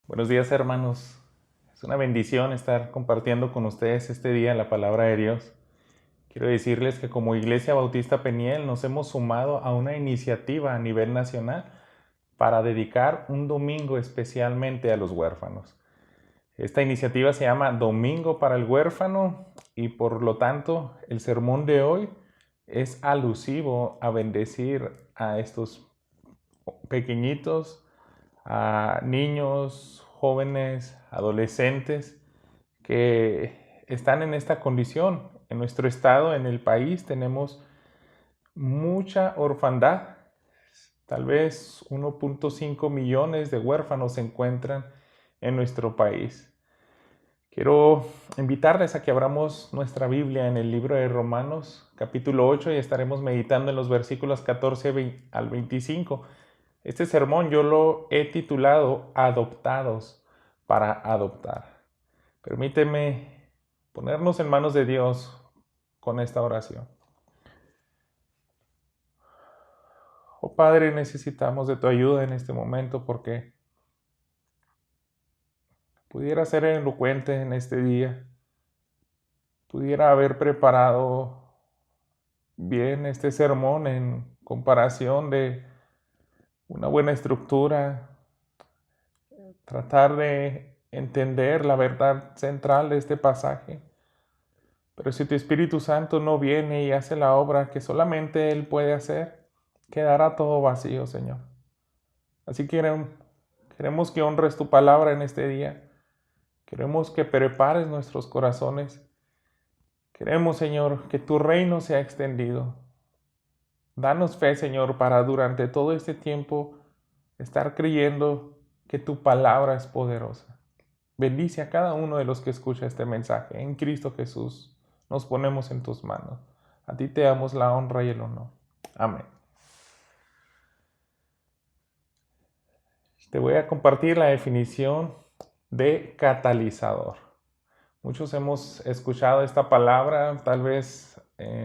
Buenos días, hermanos. Es una bendición estar compartiendo con ustedes este día la palabra de Dios. Quiero decirles que como Iglesia Bautista Peniel nos hemos sumado a una iniciativa a nivel nacional para dedicar un domingo especialmente a los huérfanos. Esta iniciativa se llama Domingo para el Huérfano y por lo tanto el sermón de hoy es alusivo a bendecir a estos pequeñitos, a niños, jóvenes, adolescentes que están en esta condición. En nuestro estado, en el país, tenemos mucha orfandad. Tal vez 1.5 millones de huérfanos se encuentran en nuestro país. Quiero invitarles a que abramos nuestra Biblia en el libro de Romanos, capítulo 8, y estaremos meditando en los versículos 14 al 25. Este sermón yo lo he titulado Adoptados para adoptar. Permíteme ponernos en manos de Dios con esta oración. Oh Padre, necesitamos de tu ayuda en este momento porque pudiera ser elocuente en este día, pudiera haber preparado bien este sermón en comparación de una buena estructura, tratar de entender la verdad central de este pasaje. Pero si tu Espíritu Santo no viene y hace la obra que solamente Él puede hacer, quedará todo vacío, Señor. Así que queremos que honres tu palabra en este día. Queremos que prepares nuestros corazones. Queremos, Señor, que tu reino sea extendido. Danos fe, Señor, para durante todo este tiempo estar creyendo que tu palabra es poderosa. Bendice a cada uno de los que escucha este mensaje. En Cristo Jesús nos ponemos en tus manos. A ti te damos la honra y el honor. Amén. Te voy a compartir la definición de catalizador. Muchos hemos escuchado esta palabra, tal vez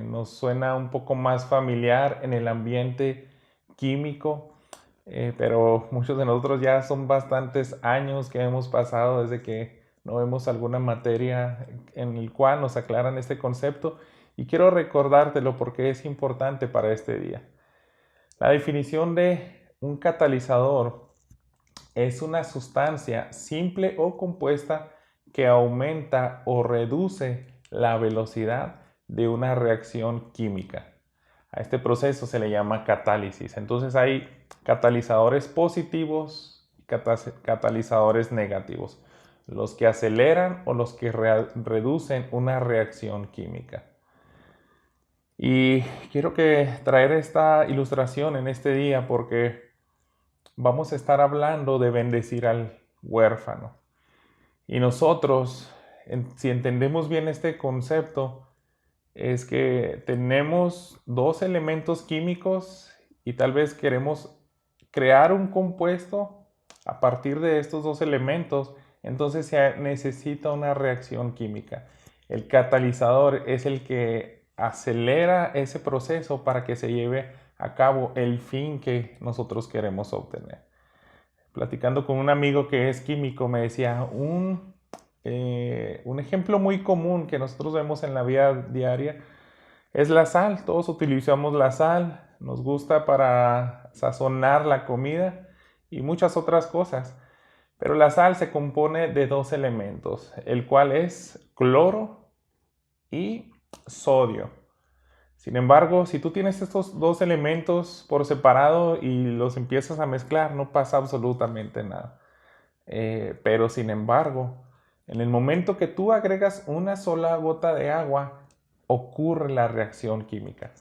nos suena un poco más familiar en el ambiente químico, pero muchos de nosotros ya son bastantes años que hemos pasado desde que no vemos alguna materia en el cual nos aclaran este concepto y quiero recordártelo porque es importante para este día. La definición de un catalizador es una sustancia simple o compuesta que aumenta o reduce la velocidad de una reacción química. A este proceso se le llama catálisis. Entonces hay catalizadores positivos y catalizadores negativos, los que aceleran o los que reducen una reacción química. Y quiero traer esta ilustración en este día porque vamos a estar hablando de bendecir al huérfano. Y nosotros, si entendemos bien este concepto, es que tenemos dos elementos químicos y tal vez queremos crear un compuesto a partir de estos dos elementos, entonces se necesita una reacción química. El catalizador es el que acelera ese proceso para que se lleve a cabo el fin que nosotros queremos obtener. Platicando con un amigo que es químico, me decía, un ejemplo muy común que nosotros vemos en la vida diaria es la sal. Todos utilizamos la sal, nos gusta para sazonar la comida y muchas otras cosas. Pero la sal se compone de dos elementos, el cual es cloro y sodio. Sin embargo, si tú tienes estos dos elementos por separado y los empiezas a mezclar, no pasa absolutamente nada. Pero sin embargo, en el momento que tú agregas una sola gota de agua, ocurre la reacción química.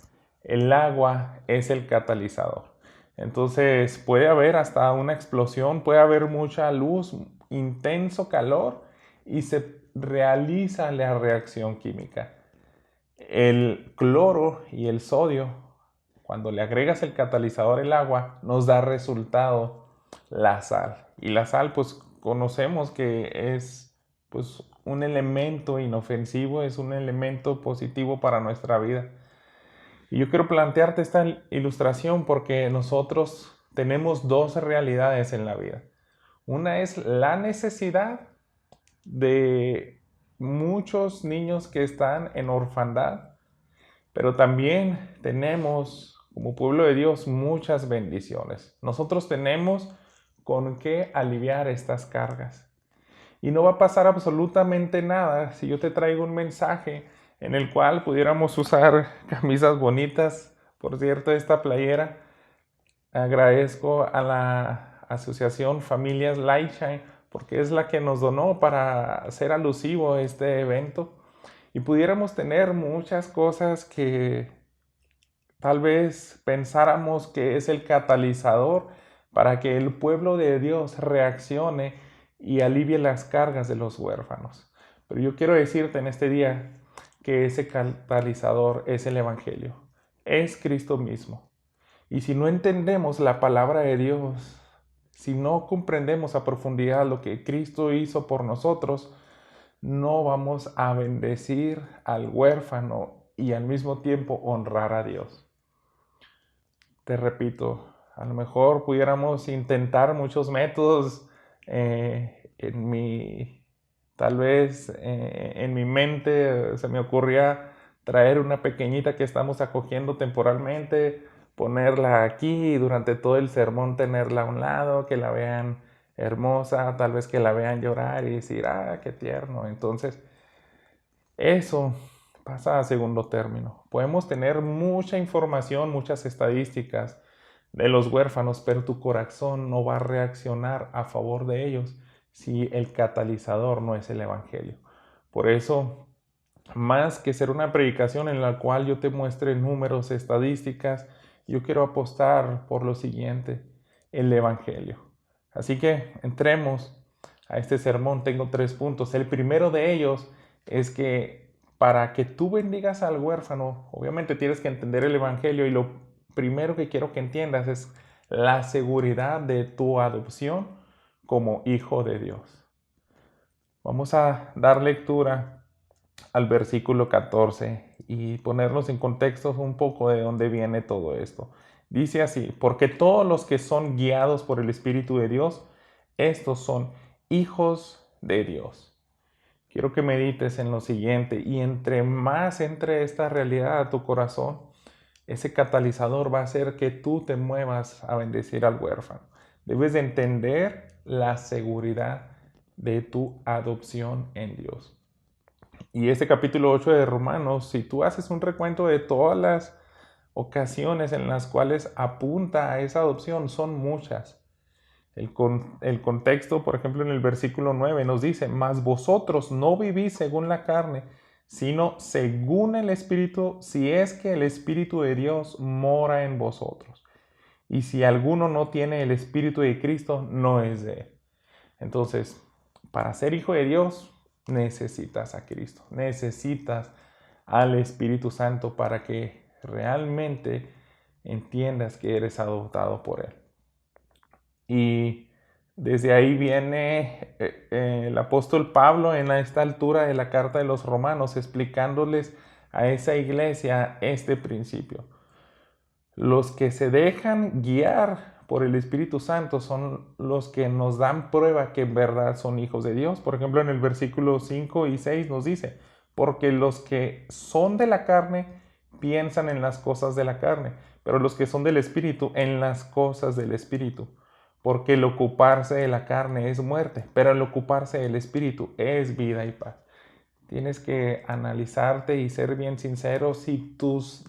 El agua es el catalizador. Entonces puede haber hasta una explosión, puede haber mucha luz, intenso calor y se realiza la reacción química. El cloro y el sodio, cuando le agregas el catalizador el agua, nos da resultado la sal. Y la sal, pues conocemos que es pues un elemento inofensivo, es un elemento positivo para nuestra vida. Y yo quiero plantearte esta ilustración porque nosotros tenemos dos realidades en la vida. Una es la necesidad de muchos niños que están en orfandad, pero también tenemos, como pueblo de Dios, muchas bendiciones. Nosotros tenemos con qué aliviar estas cargas. Y no va a pasar absolutamente nada si yo te traigo un mensaje en el cual pudiéramos usar camisas bonitas. Por cierto, esta playera, agradezco a la asociación Familias Lightshine porque es la que nos donó para hacer alusivo a este evento. Y pudiéramos tener muchas cosas que tal vez pensáramos que es el catalizador para que el pueblo de Dios reaccione y alivie las cargas de los huérfanos. Pero yo quiero decirte en este día que ese catalizador es el Evangelio, es Cristo mismo. Y si no entendemos la palabra de Dios, si no comprendemos a profundidad lo que Cristo hizo por nosotros, no vamos a bendecir al huérfano y al mismo tiempo honrar a Dios. Te repito, a lo mejor pudiéramos intentar muchos métodos. Tal vez en mi mente se me ocurría traer una pequeñita que estamos acogiendo temporalmente, ponerla aquí y durante todo el sermón tenerla a un lado, que la vean hermosa, tal vez que la vean llorar y decir, ah, qué tierno. Entonces, eso pasa a segundo término. Podemos tener mucha información, muchas estadísticas de los huérfanos, pero tu corazón no va a reaccionar a favor de ellos si el catalizador no es el Evangelio. Por eso, más que ser una predicación en la cual yo te muestre números, estadísticas, yo quiero apostar por lo siguiente, el Evangelio. Así que entremos a este sermón. Tengo 3 puntos. El primero de ellos es que para que tú bendigas al huérfano, obviamente tienes que entender el Evangelio, y lo primero que quiero que entiendas es la seguridad de tu adopción como hijo de Dios. Vamos a dar lectura al versículo 14 y ponernos en contexto un poco de dónde viene todo esto. Dice así: porque todos los que son guiados por el Espíritu de Dios, estos son hijos de Dios. Quiero que medites en lo siguiente, y entre más entre esta realidad a tu corazón, ese catalizador va a hacer que tú te muevas a bendecir al huérfano. Debes de entender la seguridad de tu adopción en Dios. Y este capítulo 8 de Romanos, si tú haces un recuento de todas las ocasiones en las cuales apunta a esa adopción, son muchas. El contexto, por ejemplo, en el versículo 9 nos dice: mas vosotros no vivís según la carne, sino según el Espíritu, si es que el Espíritu de Dios mora en vosotros. Y si alguno no tiene el Espíritu de Cristo, no es de él. Entonces, para ser hijo de Dios, necesitas a Cristo, necesitas al Espíritu Santo para que realmente entiendas que eres adoptado por Él. Y desde ahí viene el apóstol Pablo en esta altura de la carta de los Romanos explicándoles a esa iglesia este principio. Los que se dejan guiar por el Espíritu Santo son los que nos dan prueba que en verdad son hijos de Dios. Por ejemplo, en el versículo 5 y 6 nos dice: porque los que son de la carne piensan en las cosas de la carne, pero los que son del Espíritu en las cosas del Espíritu. Porque el ocuparse de la carne es muerte, pero el ocuparse del Espíritu es vida y paz. Tienes que analizarte y ser bien sincero si tus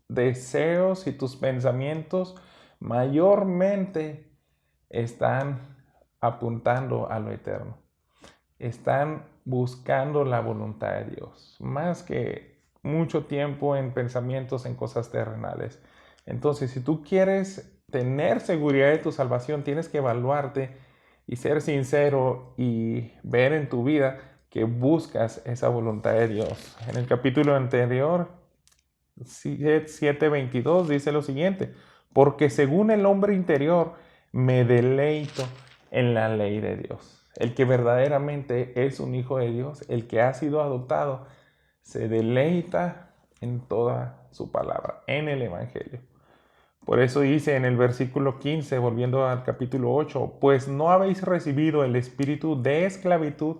deseos y tus pensamientos mayormente están apuntando a lo eterno. Están buscando la voluntad de Dios, más que mucho tiempo en pensamientos en cosas terrenales. Entonces, si tú quieres tener seguridad de tu salvación, tienes que evaluarte y ser sincero y ver en tu vida que buscas esa voluntad de Dios. En el capítulo anterior, 7:22, dice lo siguiente: porque según el hombre interior me deleito en la ley de Dios. El que verdaderamente es un hijo de Dios, el que ha sido adoptado, se deleita en toda su palabra, en el Evangelio. Por eso dice en el versículo 15, volviendo al capítulo 8, pues no habéis recibido el espíritu de esclavitud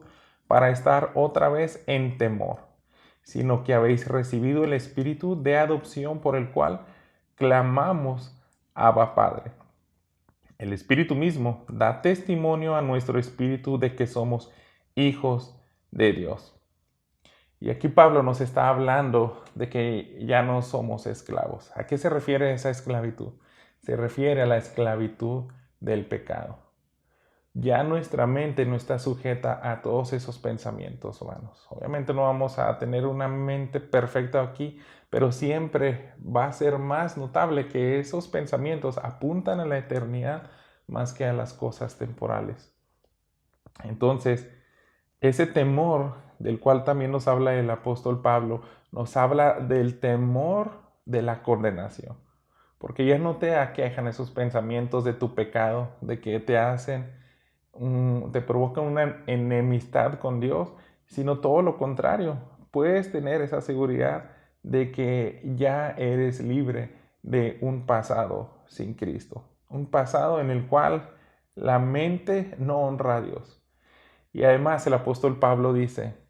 para estar otra vez en temor, sino que habéis recibido el espíritu de adopción por el cual clamamos Abba Padre. El espíritu mismo da testimonio a nuestro espíritu de que somos hijos de Dios. Y aquí Pablo nos está hablando de que ya no somos esclavos. ¿A qué se refiere esa esclavitud? Se refiere a la esclavitud del pecado. Ya nuestra mente no está sujeta a todos esos pensamientos humanos. Obviamente no vamos a tener una mente perfecta aquí, pero siempre va a ser más notable que esos pensamientos apuntan a la eternidad más que a las cosas temporales. Entonces, ese temor del cual también nos habla el apóstol Pablo, nos habla del temor de la condenación. Porque ya no te aquejan esos pensamientos de tu pecado, de que te hacen, te provocan una enemistad con Dios, sino todo lo contrario. Puedes tener esa seguridad de que ya eres libre de un pasado sin Cristo. Un pasado en el cual la mente no honra a Dios. Y además el apóstol Pablo dice,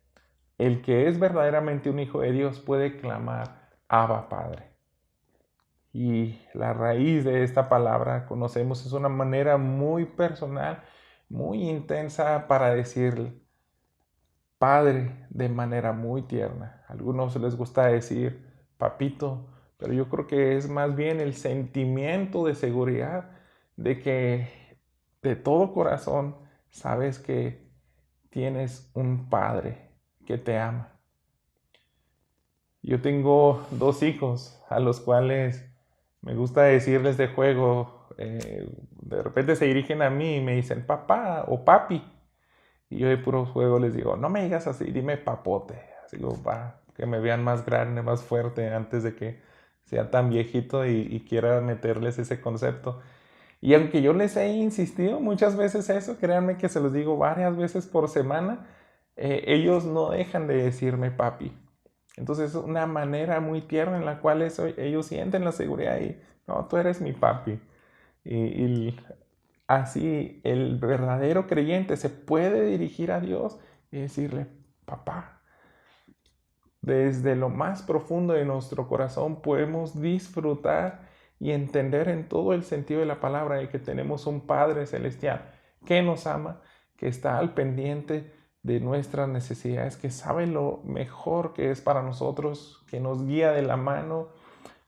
el que es verdaderamente un hijo de Dios puede clamar Abba Padre. Y la raíz de esta palabra, conocemos, es una manera muy personal, muy intensa para decir Padre de manera muy tierna. A algunos les gusta decir papito, pero yo creo que es más bien el sentimiento de seguridad de que de todo corazón sabes que tienes un Padre que te ama. Yo tengo 2 hijos a los cuales me gusta decirles de juego, de repente se dirigen a mí y me dicen papá o papi. Y yo de puro juego les digo, no me digas así, dime papote. Así digo, va, que me vean más grande, más fuerte antes de que sea tan viejito y quiera meterles ese concepto. Y aunque yo les he insistido muchas veces eso, créanme que se los digo varias veces por semana, ellos no dejan de decirme papi. Entonces es una manera muy tierna en la cual ellos sienten la seguridad y, no, tú eres mi papi. Y así el verdadero creyente se puede dirigir a Dios y decirle, papá. Desde lo más profundo de nuestro corazón podemos disfrutar y entender en todo el sentido de la palabra de que tenemos un Padre Celestial que nos ama, que está al pendiente de nuestras necesidades, que sabe lo mejor que es para nosotros, que nos guía de la mano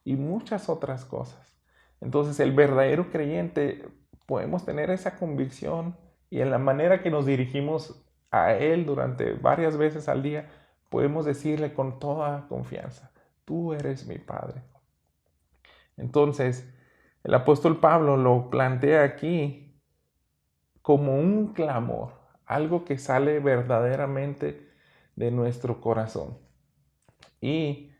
y muchas otras cosas. Entonces el verdadero creyente podemos tener esa convicción y en la manera que nos dirigimos a Él durante varias veces al día, podemos decirle con toda confianza, tú eres mi Padre. Entonces, el apóstol Pablo lo plantea aquí como un clamor, algo que sale verdaderamente de nuestro corazón. Y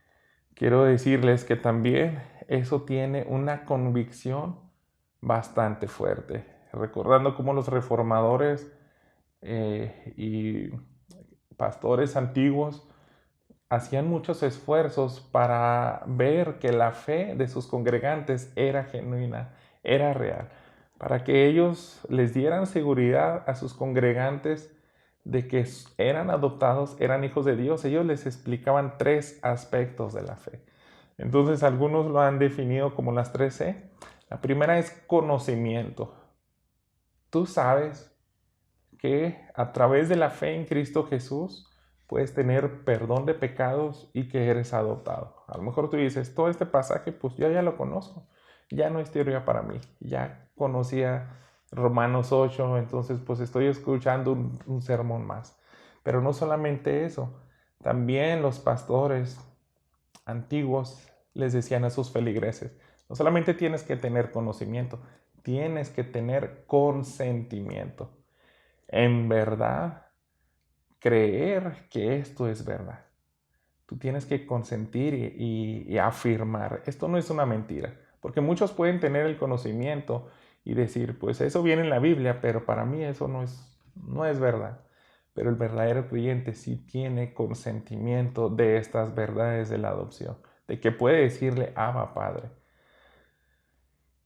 quiero decirles que también eso tiene una convicción bastante fuerte. Recordando cómo los reformadores y pastores antiguos hacían muchos esfuerzos para ver que la fe de sus congregantes era genuina, era real, para que ellos les dieran seguridad a sus congregantes de que eran adoptados, eran hijos de Dios. Ellos les explicaban 3 aspectos de la fe. Entonces algunos lo han definido como las 3 C. La primera es conocimiento. Tú sabes que a través de la fe en Cristo Jesús puedes tener perdón de pecados y que eres adoptado. A lo mejor tú dices, todo este pasaje pues yo ya lo conozco, ya no es teoría para mí, ya conocía Romanos 8, entonces pues estoy escuchando un sermón más. Pero no solamente eso, también los pastores antiguos les decían a sus feligreses, no solamente tienes que tener conocimiento, tienes que tener consentimiento. En verdad, creer que esto es verdad. Tú tienes que consentir y afirmar. Esto no es una mentira, porque muchos pueden tener el conocimiento y decir, pues eso viene en la Biblia, pero para mí eso no es verdad. Pero el verdadero creyente sí tiene consentimiento de estas verdades de la adopción, de que puede decirle Abba Padre.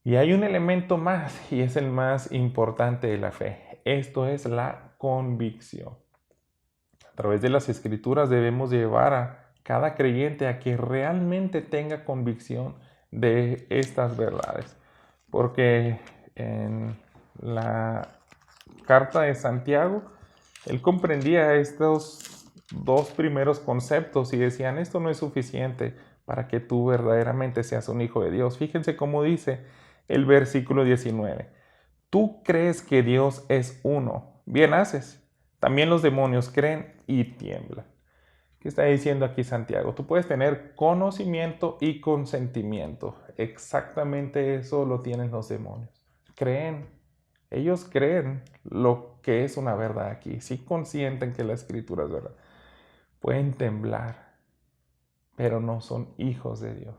Y hay un elemento más, y es el más importante de la fe. Esto es la convicción. A través de las Escrituras debemos llevar a cada creyente a que realmente tenga convicción de estas verdades. Porque en la carta de Santiago, él comprendía estos dos primeros conceptos y decían, esto no es suficiente para que tú verdaderamente seas un hijo de Dios. Fíjense cómo dice el versículo 19. Tú crees que Dios es uno. Bien haces. También los demonios creen y tiemblan. ¿Qué está diciendo aquí Santiago? Tú puedes tener conocimiento y consentimiento. Exactamente eso lo tienen los demonios. Creen. Ellos creen lo que es una verdad aquí. Sí consienten que la escritura es verdad. Pueden temblar, pero no son hijos de Dios.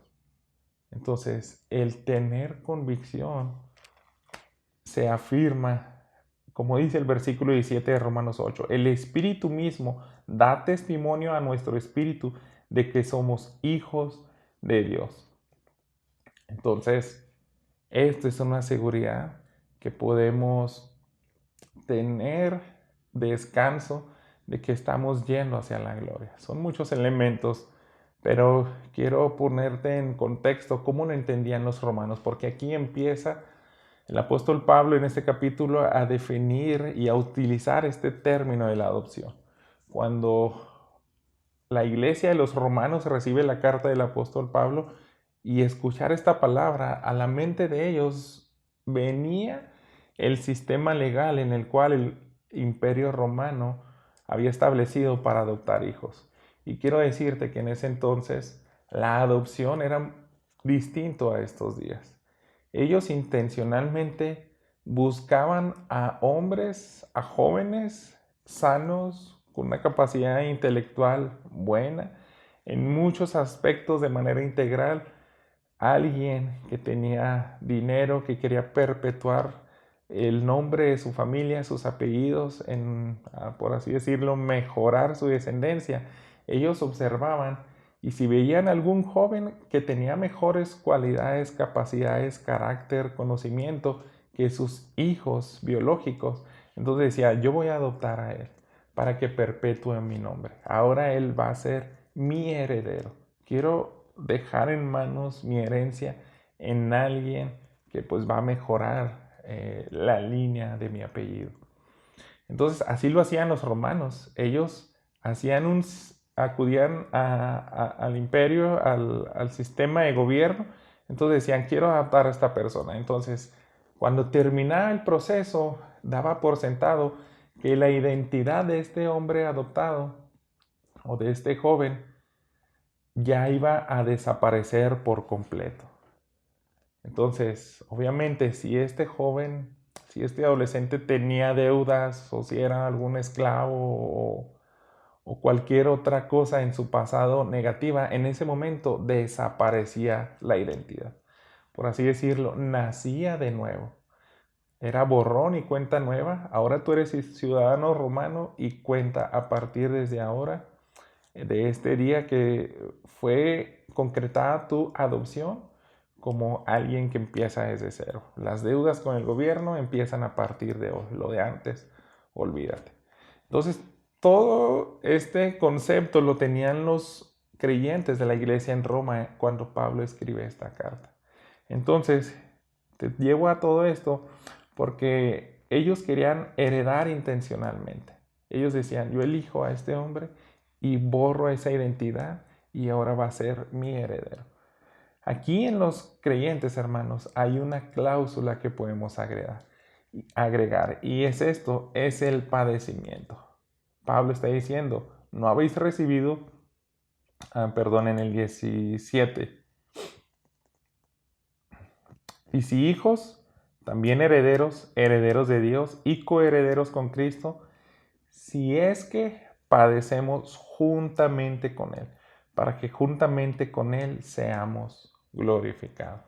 Entonces, el tener convicción se afirma, como dice el versículo 17 de Romanos 8, el Espíritu mismo da testimonio a nuestro espíritu de que somos hijos de Dios. Entonces, esto es una seguridad que podemos tener descanso de que estamos yendo hacia la gloria. Son muchos elementos, pero quiero ponerte en contexto cómo lo entendían los romanos, porque aquí empieza el apóstol Pablo en este capítulo a definir y a utilizar este término de la adopción. Cuando la iglesia de los romanos recibe la carta del apóstol Pablo y escuchar esta palabra, a la mente de ellos venía el sistema legal en el cual el imperio romano había establecido para adoptar hijos. Y quiero decirte que en ese entonces la adopción era distinto a estos días. Ellos intencionalmente buscaban a hombres, a jóvenes sanos, con una capacidad intelectual buena, en muchos aspectos de manera integral, alguien que tenía dinero, que quería perpetuar el nombre de su familia, sus apellidos, por así decirlo, mejorar su descendencia. Ellos observaban y si veían algún joven que tenía mejores cualidades, capacidades, carácter, conocimiento que sus hijos biológicos, entonces decía, yo voy a adoptar a él para que perpetúe mi nombre. Ahora él va a ser mi heredero. Quiero dejar en manos mi herencia en alguien que pues va a mejorar la línea de mi apellido. Entonces así lo hacían los romanos. Ellos acudían al imperio, al sistema de gobierno. Entonces decían, quiero adoptar a esta persona. Entonces, cuando terminaba el proceso, daba por sentado que la identidad de este hombre adoptado o de este joven ya iba a desaparecer por completo. Entonces, obviamente, si este joven, si este adolescente tenía deudas o si era algún esclavo o cualquier otra cosa en su pasado negativa, en ese momento desaparecía la identidad. Por así decirlo, nacía de nuevo. Era borrón y cuenta nueva. Ahora tú eres ciudadano romano y cuenta a partir desde ahora, de este día que fue concretada tu adopción, como alguien que empieza desde cero. Las deudas con el gobierno empiezan a partir de hoy. Lo de antes, olvídate. Entonces, todo este concepto lo tenían los creyentes de la iglesia en Roma cuando Pablo escribe esta carta. Entonces, te llevo a todo esto porque ellos querían heredar intencionalmente. Ellos decían, yo elijo a este hombre y borro esa identidad y ahora va a ser mi heredero. Aquí en los creyentes, hermanos, hay una cláusula que podemos agregar y es esto, es el padecimiento. Pablo está diciendo, no habéis recibido, en el 17. Y si hijos, también herederos, herederos de Dios y coherederos con Cristo, si es que padecemos juntamente con Él, para que juntamente con Él seamos glorificados.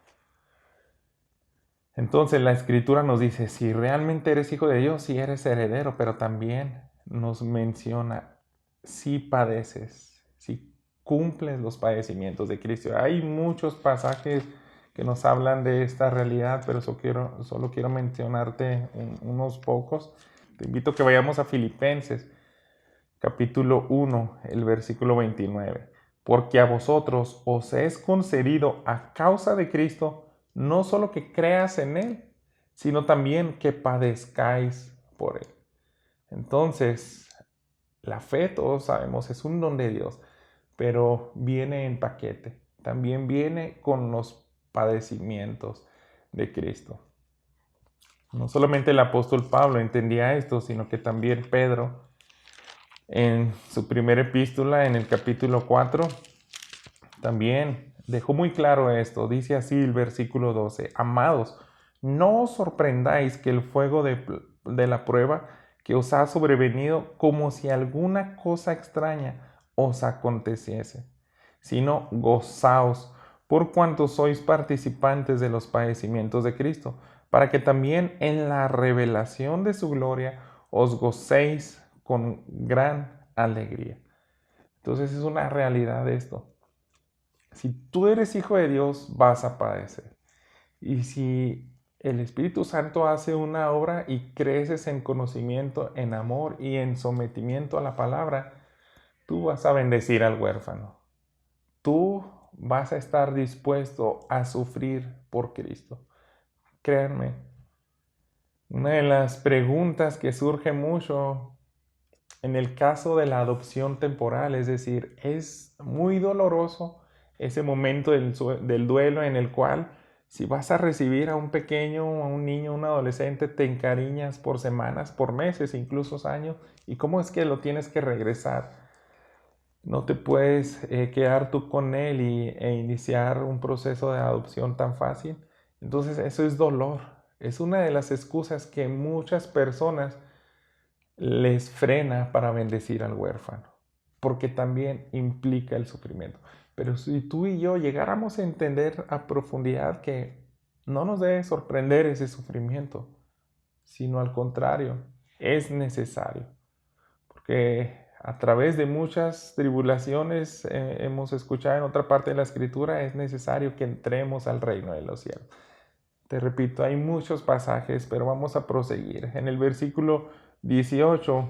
Entonces la Escritura nos dice, si realmente eres hijo de Dios, si eres heredero, pero también nos menciona, si padeces, si cumples los padecimientos de Cristo. Hay muchos pasajes que nos hablan de esta realidad, pero solo quiero mencionarte unos pocos. Te invito a que vayamos a Filipenses, capítulo 1, el versículo 29. Porque a vosotros os es concedido a causa de Cristo, no solo que creas en Él, sino también que padezcáis por Él. Entonces, la fe, todos sabemos, es un don de Dios, pero viene en paquete. También viene con los padecimientos de Cristo. No solamente el apóstol Pablo entendía esto, sino que también Pedro, en su primera epístola, en el capítulo 4, también dejó muy claro esto. Dice así el versículo 12: Amados, no os sorprendáis que el fuego de la prueba que os ha sobrevenido como si alguna cosa extraña os aconteciese, sino gozaos por cuanto sois participantes de los padecimientos de Cristo, para que también en la revelación de su gloria os gocéis con gran alegría. Entonces es una realidad esto. Si tú eres hijo de Dios, vas a padecer. Y si el Espíritu Santo hace una obra y creces en conocimiento, en amor y en sometimiento a la palabra, tú vas a bendecir al huérfano. Tú vas a estar dispuesto a sufrir por Cristo. Créanme, una de las preguntas que surge mucho en el caso de la adopción temporal, es decir, es muy doloroso ese momento del duelo en el cual si vas a recibir a un pequeño, a un niño, a un adolescente, te encariñas por semanas, por meses, incluso años, y cómo es que lo tienes que regresar. No te puedes quedar tú con él e iniciar un proceso de adopción tan fácil. Entonces eso es dolor. Es una de las excusas que muchas personas les frena para bendecir al huérfano, porque también implica el sufrimiento. Pero si tú y yo llegáramos a entender a profundidad que no nos debe sorprender ese sufrimiento, sino al contrario, es necesario, porque a través de muchas tribulaciones, hemos escuchado en otra parte de la escritura, es necesario que entremos al reino de los cielos. Te repito, hay muchos pasajes, pero vamos a proseguir. En el versículo 18,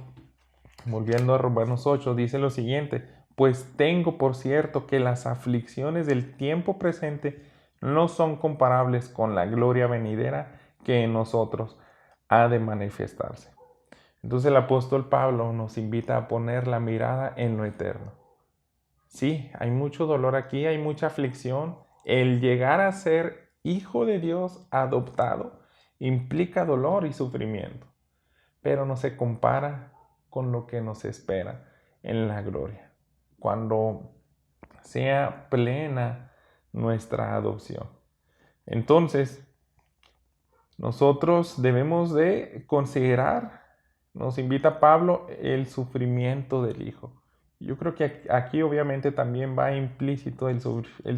volviendo a Romanos 8, dice lo siguiente: pues tengo por cierto que las aflicciones del tiempo presente no son comparables con la gloria venidera que en nosotros ha de manifestarse. Entonces el apóstol Pablo nos invita a poner la mirada en lo eterno. Sí, hay mucho dolor aquí, hay mucha aflicción. El llegar a ser hijo de Dios adoptado implica dolor y sufrimiento, pero no se compara con lo que nos espera en la gloria, cuando sea plena nuestra adopción. Entonces, nosotros debemos de considerar, nos invita Pablo, el sufrimiento del Hijo. Yo creo que aquí obviamente también va implícito el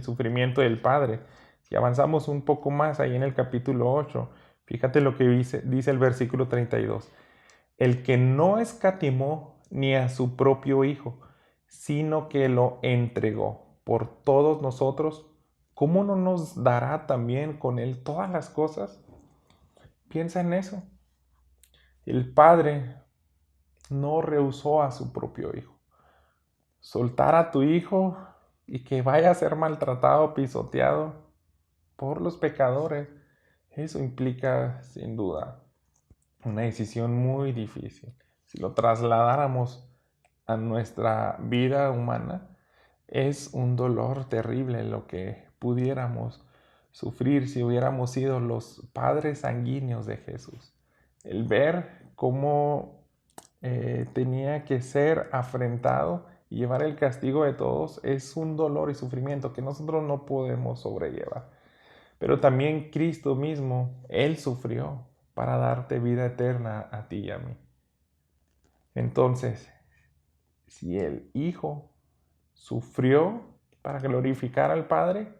sufrimiento del Padre. Si avanzamos un poco más ahí en el capítulo 8, fíjate lo que dice el versículo 32. El que no escatimó ni a su propio Hijo, sino que lo entregó por todos nosotros, ¿cómo no nos dará también con Él todas las cosas? Piensa en eso. El Padre no rehusó a su propio Hijo. Soltar a tu Hijo y que vaya a ser maltratado, pisoteado por los pecadores, eso implica sin duda una decisión muy difícil. Si lo trasladáramos a nuestra vida humana, es un dolor terrible lo que pudiéramos sufrir si hubiéramos sido los padres sanguíneos de Jesús. El ver cómo tenía que ser afrentado y llevar el castigo de todos es un dolor y sufrimiento que nosotros no podemos sobrellevar. Pero también Cristo mismo, Él sufrió para darte vida eterna a ti y a mí. Entonces, si el Hijo sufrió para glorificar al Padre,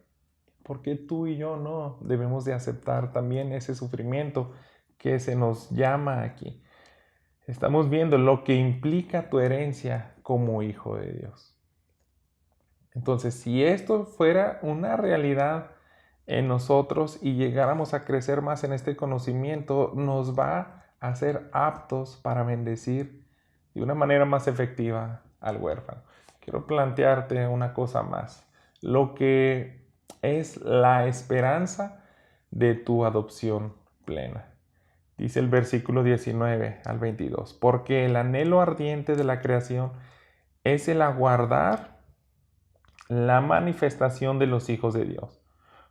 ¿por qué tú y yo no debemos de aceptar también ese sufrimiento que se nos llama aquí? Estamos viendo lo que implica tu herencia como hijo de Dios. Entonces, si esto fuera una realidad en nosotros y llegáramos a crecer más en este conocimiento, nos va a hacer aptos para bendecir de una manera más efectiva al huérfano. Quiero plantearte una cosa más. Lo que es la esperanza de tu adopción plena. Dice el versículo 19 al 22, porque el anhelo ardiente de la creación es el aguardar la manifestación de los hijos de Dios,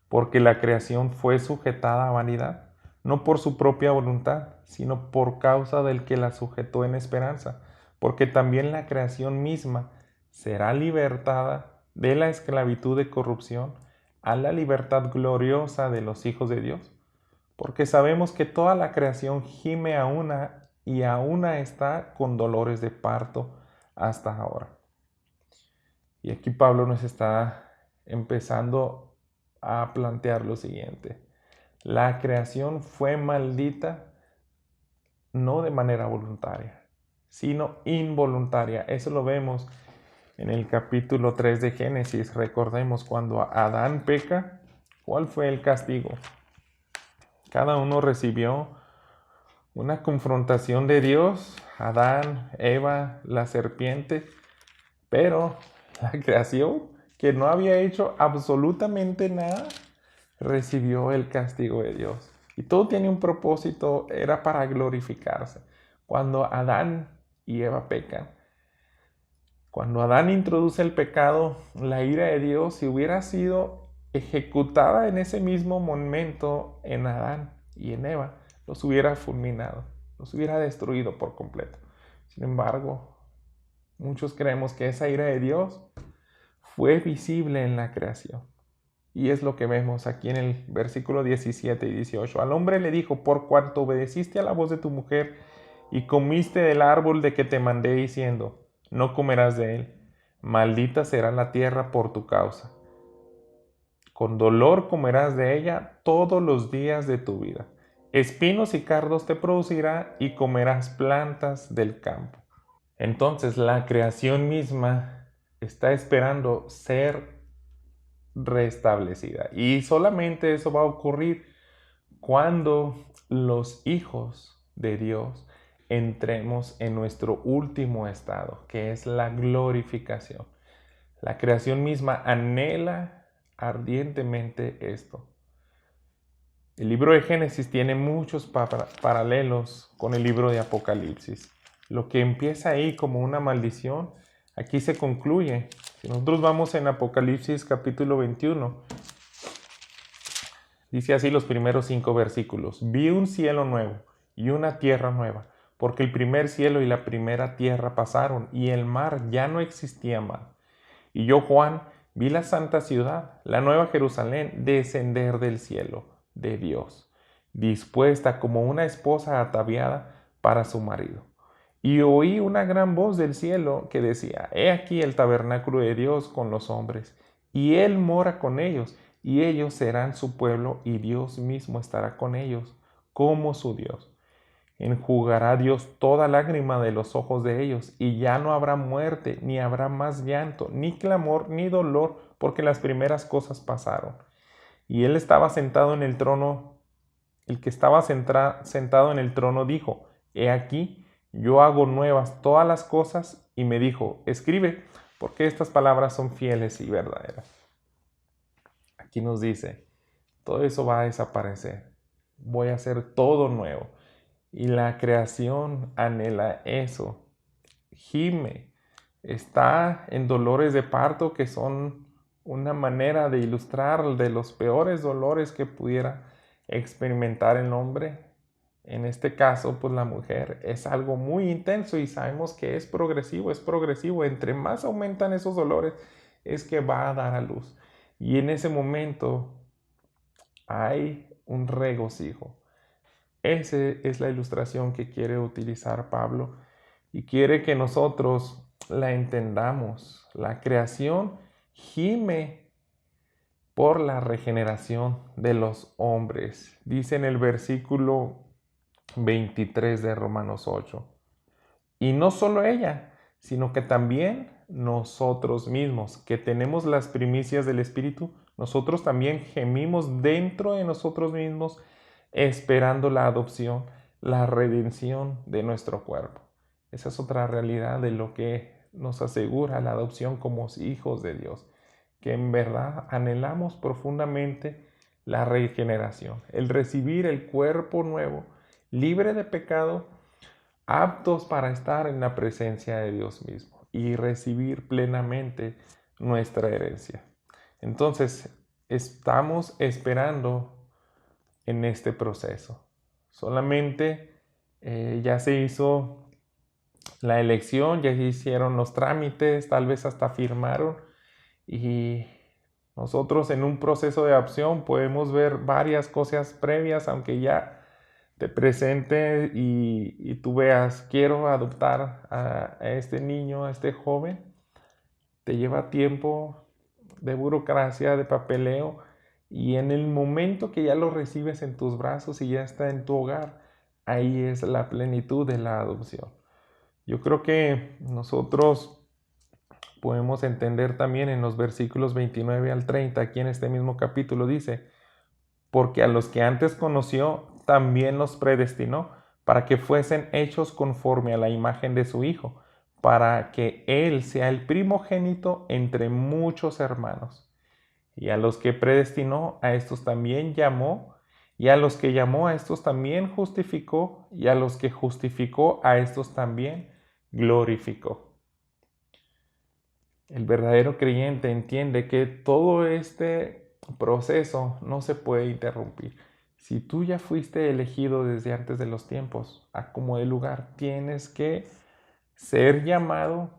porque la creación fue sujetada a vanidad, no por su propia voluntad, sino por causa del que la sujetó en esperanza, porque también la creación misma será libertada de la esclavitud de corrupción a la libertad gloriosa de los hijos de Dios, porque sabemos que toda la creación gime a una y a una está con dolores de parto hasta ahora. Y aquí Pablo nos está empezando a plantear lo siguiente. La creación fue maldita no de manera voluntaria, sino involuntaria. Eso lo vemos en el capítulo 3 de Génesis. Recordemos cuando Adán peca, ¿cuál fue el castigo? Cada uno recibió una confrontación de Dios, Adán, Eva, la serpiente, pero la creación que no había hecho absolutamente nada, recibió el castigo de Dios. Y todo tiene un propósito, era para glorificarse. Cuando Adán y Eva pecan, cuando Adán introduce el pecado, la ira de Dios, si hubiera sido ejecutada en ese mismo momento en Adán y en Eva, los hubiera fulminado, los hubiera destruido por completo. Sin embargo, muchos creemos que esa ira de Dios fue visible en la creación. Y es lo que vemos aquí en el versículo 17 y 18. Al hombre le dijo, por cuanto obedeciste a la voz de tu mujer y comiste del árbol de que te mandé diciendo, no comerás de él, maldita será la tierra por tu causa. Con dolor comerás de ella todos los días de tu vida. Espinos y cardos te producirá y comerás plantas del campo. Entonces la creación misma está esperando ser restablecida. Y solamente eso va a ocurrir cuando los hijos de Dios entremos en nuestro último estado, que es la glorificación. La creación misma anhela ardientemente esto. El libro de Génesis tiene muchos paralelos con el libro de Apocalipsis. Lo que empieza ahí como una maldición, aquí se concluye. Si nosotros vamos en Apocalipsis capítulo 21, dice así los primeros 5 versículos. Vi un cielo nuevo y una tierra nueva, porque el primer cielo y la primera tierra pasaron, y el mar ya no existía más. Y yo, Juan, vi la santa ciudad, la nueva Jerusalén, descender del cielo de Dios, dispuesta como una esposa ataviada para su marido. Y oí una gran voz del cielo que decía, he aquí el tabernáculo de Dios con los hombres, y Él mora con ellos, y ellos serán su pueblo, y Dios mismo estará con ellos, como su Dios. Enjugará Dios toda lágrima de los ojos de ellos, y ya no habrá muerte, ni habrá más llanto, ni clamor, ni dolor, porque las primeras cosas pasaron. Y Él estaba sentado en el trono, el que estaba sentado en el trono dijo, he aquí, yo hago nuevas todas las cosas, y me dijo, escribe, porque estas palabras son fieles y verdaderas. Aquí nos dice, todo eso va a desaparecer, voy a hacer todo nuevo. Y la creación anhela eso, gime, está en dolores de parto que son una manera de ilustrar de los peores dolores que pudiera experimentar el hombre. En este caso, pues la mujer es algo muy intenso y sabemos que es progresivo, es progresivo. Entre más aumentan esos dolores, es que va a dar a luz. Y en ese momento hay un regocijo. Esa es la ilustración que quiere utilizar Pablo y quiere que nosotros la entendamos. La creación gime por la regeneración de los hombres. Dice en el versículo 23 de Romanos 8. Y no solo ella, sino que también nosotros mismos, que tenemos las primicias del Espíritu, nosotros también gemimos dentro de nosotros mismos, esperando la adopción, la redención de nuestro cuerpo. Esa es otra realidad de lo que nos asegura la adopción como hijos de Dios, que en verdad anhelamos profundamente la regeneración, el recibir el cuerpo nuevo, libre de pecado, aptos para estar en la presencia de Dios mismo y recibir plenamente nuestra herencia. Entonces, estamos esperando en este proceso. Solamente ya se hizo la elección, ya se hicieron los trámites, tal vez hasta firmaron, y nosotros en un proceso de adopción podemos ver varias cosas previas, aunque ya te presente y tú veas, quiero adoptar a este niño, a este joven, te lleva tiempo de burocracia, de papeleo, y en el momento que ya lo recibes en tus brazos y ya está en tu hogar, ahí es la plenitud de la adopción. Yo creo que nosotros podemos entender también en los versículos 29 al 30, aquí en este mismo capítulo dice, porque a los que antes conoció, también los predestinó para que fuesen hechos conforme a la imagen de su Hijo, para que Él sea el primogénito entre muchos hermanos. Y a los que predestinó, a estos también llamó, y a los que llamó, a estos también justificó, y a los que justificó, a estos también glorificó. El verdadero creyente entiende que todo este proceso no se puede interrumpir. Si tú ya fuiste elegido desde antes de los tiempos, a como de lugar, tienes que ser llamado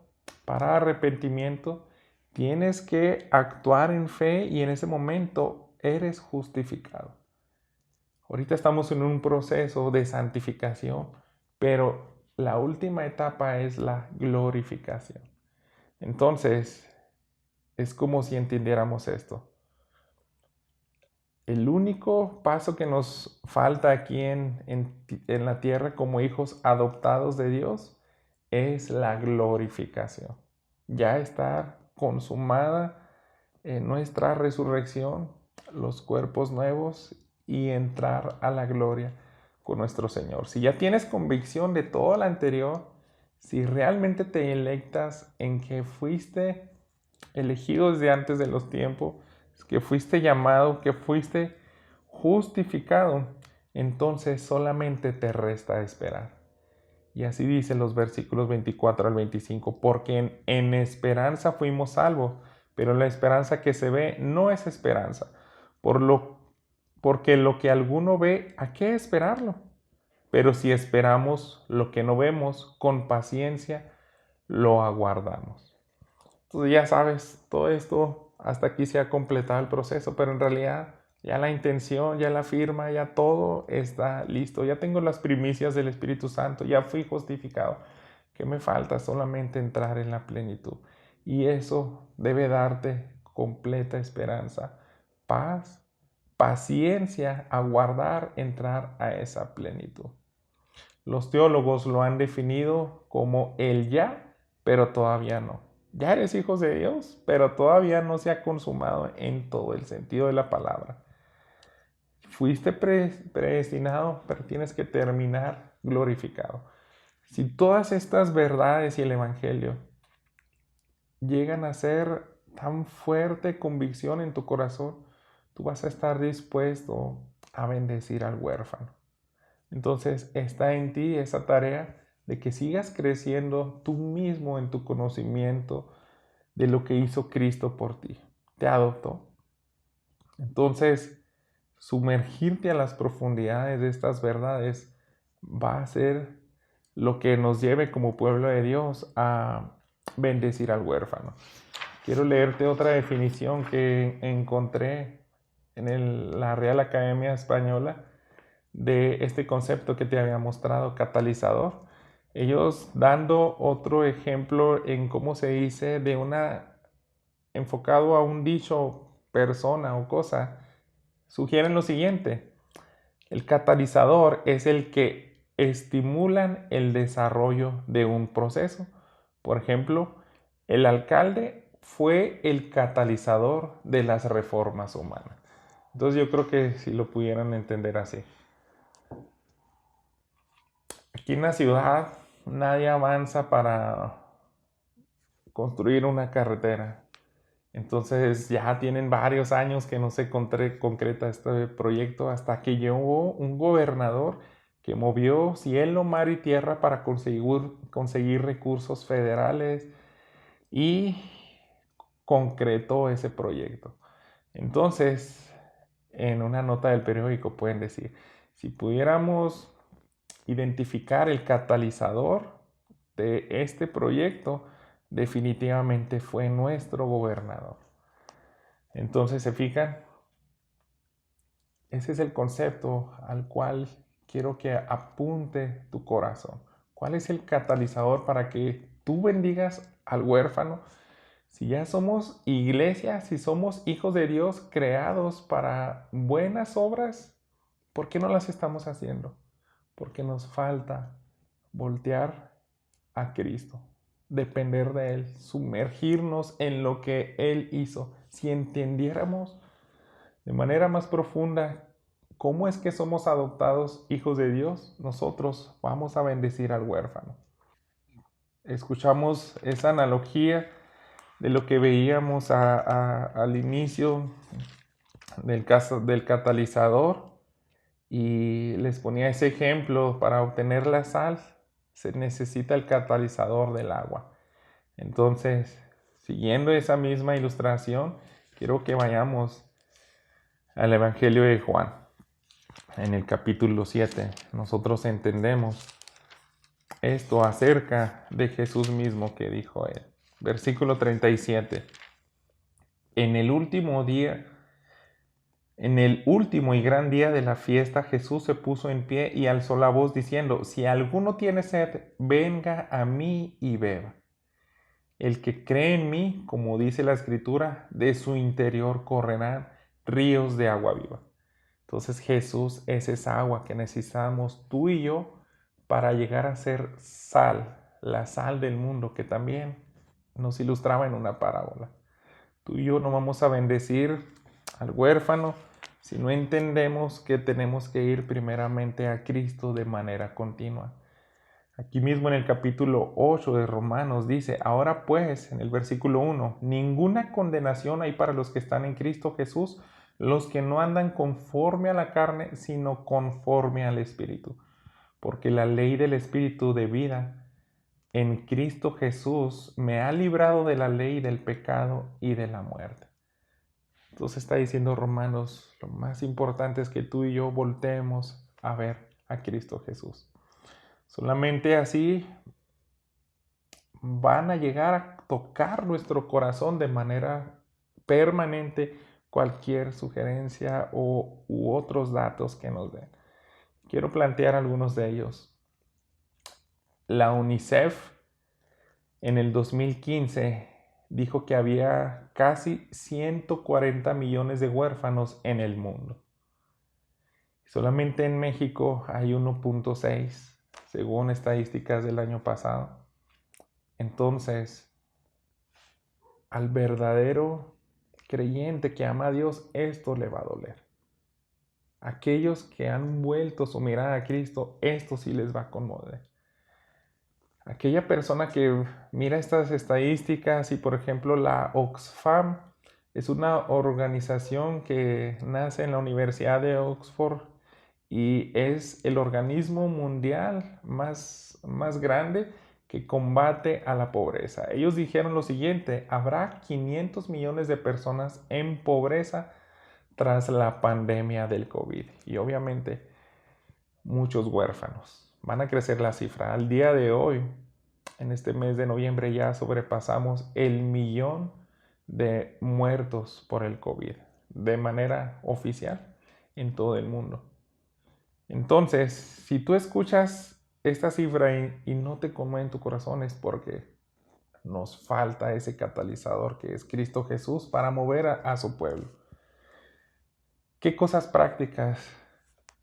para arrepentimiento, tienes que actuar en fe y en ese momento eres justificado. Ahorita estamos en un proceso de santificación, pero la última etapa es la glorificación. Entonces, es como si entendiéramos esto. El único paso que nos falta aquí en la tierra como hijos adoptados de Dios es la glorificación. Ya está consumada nuestra resurrección, los cuerpos nuevos y entrar a la gloria con nuestro Señor. Si ya tienes convicción de todo lo anterior, si realmente te electas en que fuiste elegido desde antes de los tiempos, que fuiste llamado, que fuiste justificado, entonces solamente te resta esperar. Y así dice los versículos 24 al 25, porque en esperanza fuimos salvos, pero la esperanza que se ve no es esperanza, porque lo que alguno ve, ¿a qué esperarlo? Pero si esperamos lo que no vemos, con paciencia lo aguardamos. Entonces ya sabes, todo esto hasta aquí se ha completado el proceso, pero en realidad ya la intención, ya la firma, ya todo está listo. Ya tengo las primicias del Espíritu Santo, ya fui justificado. ¿Qué me falta? Solamente entrar en la plenitud. Y eso debe darte completa esperanza, paz, paciencia, aguardar entrar a esa plenitud. Los teólogos lo han definido como el ya, pero todavía no. Ya eres hijos de Dios, pero todavía no se ha consumado en todo el sentido de la palabra. Fuiste predestinado, pero tienes que terminar glorificado. Si todas estas verdades y el Evangelio llegan a ser tan fuerte convicción en tu corazón, tú vas a estar dispuesto a bendecir al huérfano. Entonces está en ti esa tarea de que sigas creciendo tú mismo en tu conocimiento de lo que hizo Cristo por ti. Te adoptó. Entonces, sumergirte a las profundidades de estas verdades va a ser lo que nos lleve como pueblo de Dios a bendecir al huérfano. Quiero leerte otra definición que encontré en la Real Academia Española de este concepto que te había mostrado, catalizador. Ellos dando otro ejemplo en cómo se dice de enfocado a un dicho, persona o cosa, sugieren lo siguiente: el catalizador es el que estimulan el desarrollo de un proceso, Por ejemplo, el alcalde fue el catalizador de las reformas humanas. Entonces yo creo que si lo pudieran entender así. Aquí en la ciudad nadie avanza para construir una carretera. Entonces ya tienen varios años que no se concreta este proyecto hasta que llegó un gobernador que movió cielo, mar y tierra para conseguir recursos federales y concretó ese proyecto. Entonces, en una nota del periódico pueden decir, si pudiéramos identificar el catalizador de este proyecto, definitivamente fue nuestro gobernador. Entonces, ¿se fijan? Ese es el concepto al cual quiero que apunte tu corazón. ¿Cuál es el catalizador para que tú bendigas al huérfano? Si ya somos iglesia, si somos hijos de Dios creados para buenas obras, ¿por qué no las estamos haciendo? Porque nos falta voltear a Cristo, depender de Él, sumergirnos en lo que Él hizo. Si entendiéramos de manera más profunda cómo es que somos adoptados hijos de Dios, nosotros vamos a bendecir al huérfano. Escuchamos esa analogía de lo que veíamos al inicio del catalizador y les ponía ese ejemplo. Para obtener la sal se necesita el catalizador del agua. Entonces, siguiendo esa misma ilustración, quiero que vayamos al Evangelio de Juan. En el capítulo 7, nosotros entendemos esto acerca de Jesús mismo que dijo él. Versículo 37. En el último y gran día de la fiesta, Jesús se puso en pie y alzó la voz diciendo: si alguno tiene sed, venga a mí y beba. El que cree en mí, como dice la Escritura, de su interior correrán ríos de agua viva. Entonces Jesús es esa agua que necesitamos tú y yo para llegar a ser sal, la sal del mundo, que también nos ilustraba en una parábola. Tú y yo no vamos a bendecir al huérfano si no entendemos que tenemos que ir primeramente a Cristo de manera continua. Aquí mismo en el capítulo 8 de Romanos dice: ahora pues, en el versículo 1, ninguna condenación hay para los que están en Cristo Jesús, los que no andan conforme a la carne, sino conforme al Espíritu. Porque la ley del Espíritu de vida en Cristo Jesús me ha librado de la ley del pecado y de la muerte. Entonces está diciendo Romanos, lo más importante es que tú y yo volteemos a ver a Cristo Jesús. Solamente así van a llegar a tocar nuestro corazón de manera permanente cualquier sugerencia u otros datos que nos den. Quiero plantear algunos de ellos. La UNICEF en el 2015 dijo que había casi 140 millones de huérfanos en el mundo. Solamente en México hay 1.6, según estadísticas del año pasado. Entonces, al verdadero creyente que ama a Dios, esto le va a doler. Aquellos que han vuelto su mirada a Cristo, esto sí les va a conmover. Aquella persona que mira estas estadísticas y, por ejemplo, la Oxfam es una organización que nace en la Universidad de Oxford y es el organismo mundial más grande que combate a la pobreza. Ellos dijeron lo siguiente: habrá 500 millones de personas en pobreza tras la pandemia del COVID y obviamente muchos huérfanos. Van a crecer la cifra. Al día de hoy, en este mes de noviembre, ya sobrepasamos el 1.000.000 de muertos por el COVID de manera oficial en todo el mundo. Entonces, si tú escuchas esta cifra y no te conmueve en tu corazón, es porque nos falta ese catalizador que es Cristo Jesús para mover a su pueblo. ¿Qué cosas prácticas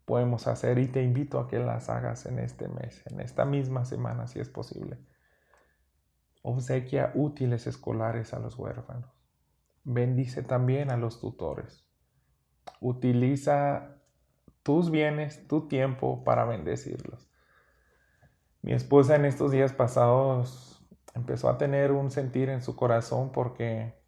podemos hacer? Y te invito a que las hagas en este mes, en esta misma semana, si es posible. Obsequia útiles escolares a los huérfanos. Bendice también a los tutores. Utiliza tus bienes, tu tiempo para bendecirlos. Mi esposa en estos días pasados empezó a tener un sentir en su corazón porque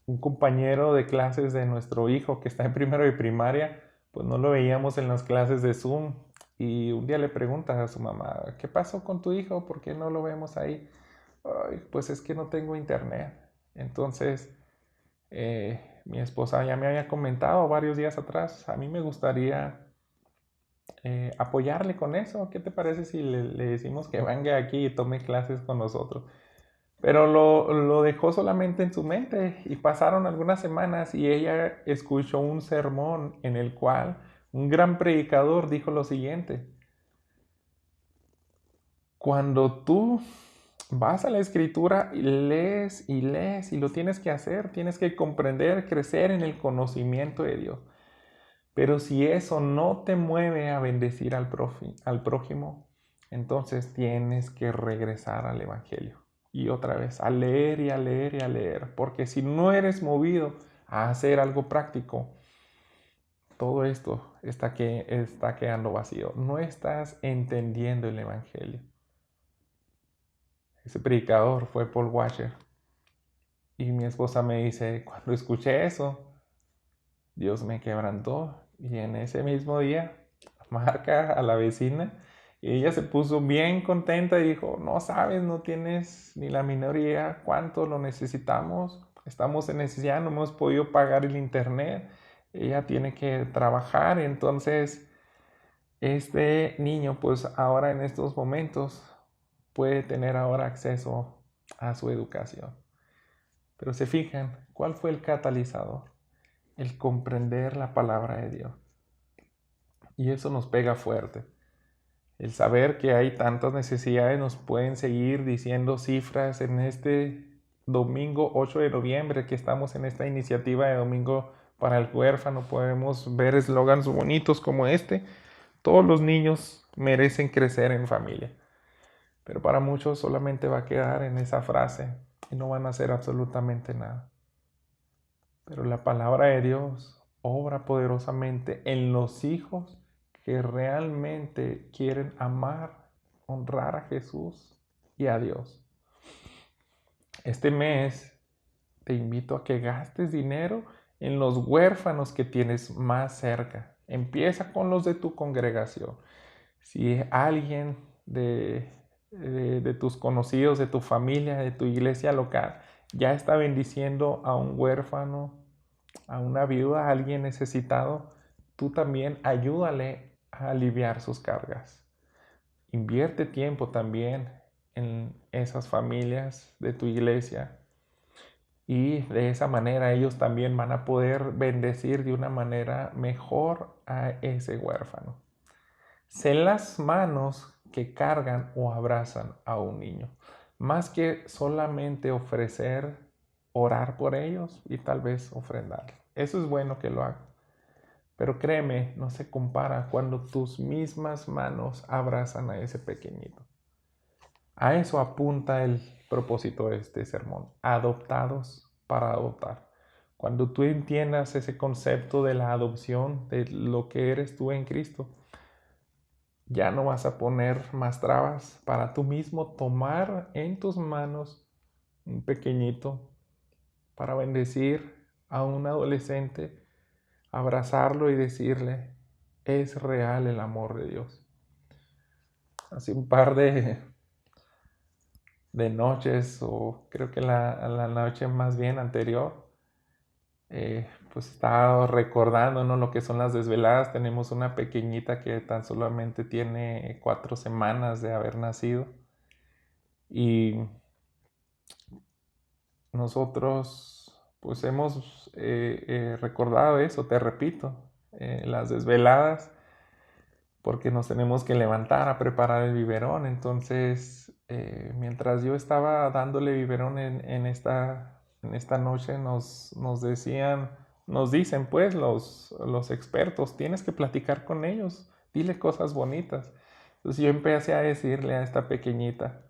un compañero de clases de nuestro hijo que está en primero de primaria, pues no lo veíamos en las clases de Zoom. Y un día le pregunta a su mamá, ¿qué pasó con tu hijo? ¿Por qué no lo vemos ahí? Ay, pues es que no tengo internet. Entonces, mi esposa ya me había comentado varios días atrás, a mí me gustaría apoyarle con eso. ¿Qué te parece si le decimos que venga aquí y tome clases con nosotros? Pero lo dejó solamente en su mente y pasaron algunas semanas y ella escuchó un sermón en el cual un gran predicador dijo lo siguiente: cuando tú vas a la escritura y lees y lo tienes que hacer, tienes que comprender, crecer en el conocimiento de Dios. Pero si eso no te mueve a bendecir al prójimo, entonces tienes que regresar al Evangelio. Y otra vez, a leer y a leer y a leer. Porque si no eres movido a hacer algo práctico, todo esto está quedando vacío. No estás entendiendo el Evangelio. Ese predicador fue Paul Washer. Y mi esposa me dice, cuando escuché eso, Dios me quebrantó. Y en ese mismo día marca a la vecina y ella se puso bien contenta y dijo, no sabes, no tienes ni la menor idea cuánto lo necesitamos. Estamos en necesidad, no hemos podido pagar el internet. Ella tiene que trabajar, entonces este niño pues ahora en estos momentos puede tener ahora acceso a su educación. Pero se fijan, ¿cuál fue el catalizador? El comprender la palabra de Dios. Y eso nos pega fuerte. El saber que hay tantas necesidades nos pueden seguir diciendo cifras en este domingo 8 de noviembre que estamos en esta iniciativa de Domingo para el Huérfano. Podemos ver eslogans bonitos como este. Todos los niños merecen crecer en familia. Pero para muchos solamente va a quedar en esa frase y no van a hacer absolutamente nada. Pero la palabra de Dios obra poderosamente en los hijos que realmente quieren amar, honrar a Jesús y a Dios. Este mes te invito a que gastes dinero en los huérfanos que tienes más cerca. Empieza con los de tu congregación. Si alguien de tus conocidos, de tu familia, de tu iglesia local, ya está bendiciendo a un huérfano, a una viuda, a alguien necesitado, tú también ayúdale a aliviar sus cargas. Invierte tiempo también en esas familias de tu iglesia y de esa manera ellos también van a poder bendecir de una manera mejor a ese huérfano. Sé las manos que cargan o abrazan a un niño, más que solamente ofrecer, orar por ellos y tal vez ofrendar. Eso es bueno que lo hagan. Pero créeme, no se compara cuando tus mismas manos abrazan a ese pequeñito. A eso apunta el propósito de este sermón. Adoptados para adoptar. Cuando tú entiendas ese concepto de la adopción, de lo que eres tú en Cristo, ya no vas a poner más trabas para tú mismo tomar en tus manos un pequeñito para bendecir a un adolescente, abrazarlo y decirle, es real el amor de Dios. Hace un par de noches, o creo que la noche más bien anterior, pues estaba recordando, ¿no?, lo que son las desveladas. Tenemos una pequeñita que tan solamente tiene 4 semanas de haber nacido y nosotros pues hemos recordado eso, te repito, las desveladas, porque nos tenemos que levantar a preparar el biberón. Entonces mientras yo estaba dándole biberón en esta noche, nos dicen pues los expertos, tienes que platicar con ellos, dile cosas bonitas. Entonces yo empecé a decirle a esta pequeñita,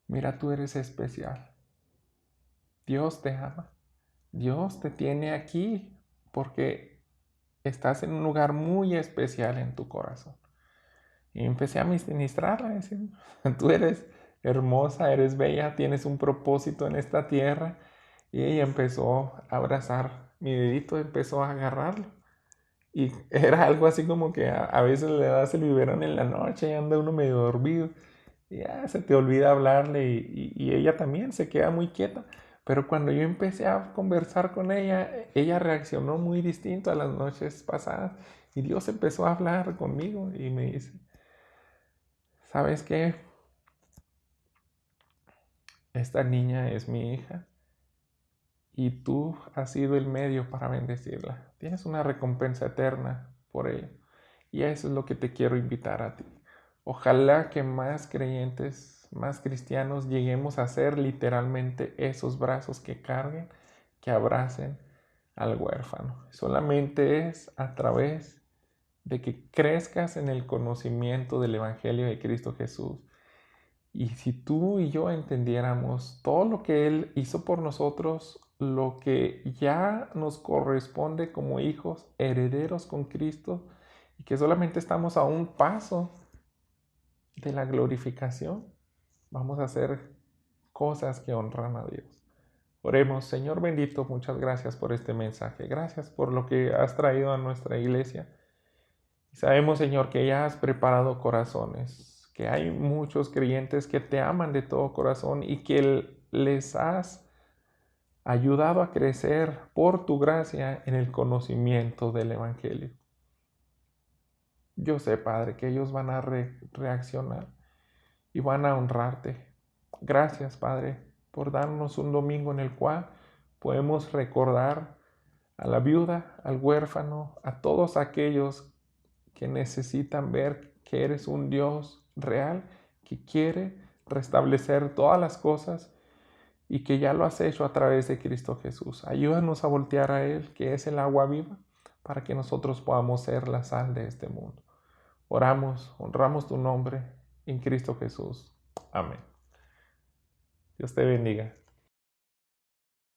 Mira, tú eres especial. Dios te ama. Dios te tiene aquí porque estás en un lugar muy especial en tu corazón. Y empecé a ministrarla, decir, tú eres hermosa, eres bella, tienes un propósito en esta tierra. Y ella empezó a abrazar mi dedito, empezó a agarrarlo. Y era algo así como que a veces le das el biberón en la noche y anda uno medio dormido. Y ya se te olvida hablarle y ella también se queda muy quieta. Pero cuando yo empecé a conversar con ella, ella reaccionó muy distinto a las noches pasadas. Y Dios empezó a hablar conmigo y me dice, ¿sabes qué? Esta niña es mi hija y tú has sido el medio para bendecirla. Tienes una recompensa eterna por ello. Y eso es lo que te quiero invitar a ti. Ojalá que más creyentes, más cristianos lleguemos a ser literalmente esos brazos que carguen, que abracen al huérfano. Solamente es a través de que crezcas en el conocimiento del Evangelio de Cristo Jesús. Y si tú y yo entendiéramos todo lo que Él hizo por nosotros, lo que ya nos corresponde como hijos, herederos con Cristo, y que solamente estamos a un paso de la glorificación, vamos a hacer cosas que honran a Dios. Oremos, Señor bendito, muchas gracias por este mensaje. Gracias por lo que has traído a nuestra iglesia. Y sabemos, Señor, que ya has preparado corazones, que hay muchos creyentes que te aman de todo corazón y que les has ayudado a crecer por tu gracia en el conocimiento del Evangelio. Yo sé, Padre, que ellos van a reaccionar y van a honrarte. Gracias, Padre, por darnos un domingo en el cual podemos recordar a la viuda, al huérfano, a todos aquellos que necesitan ver que eres un Dios real, que quiere restablecer todas las cosas y que ya lo has hecho a través de Cristo Jesús. Ayúdanos a voltear a Él, que es el agua viva, para que nosotros podamos ser la sal de este mundo. Oramos, honramos tu nombre en Cristo Jesús. Amén. Dios te bendiga.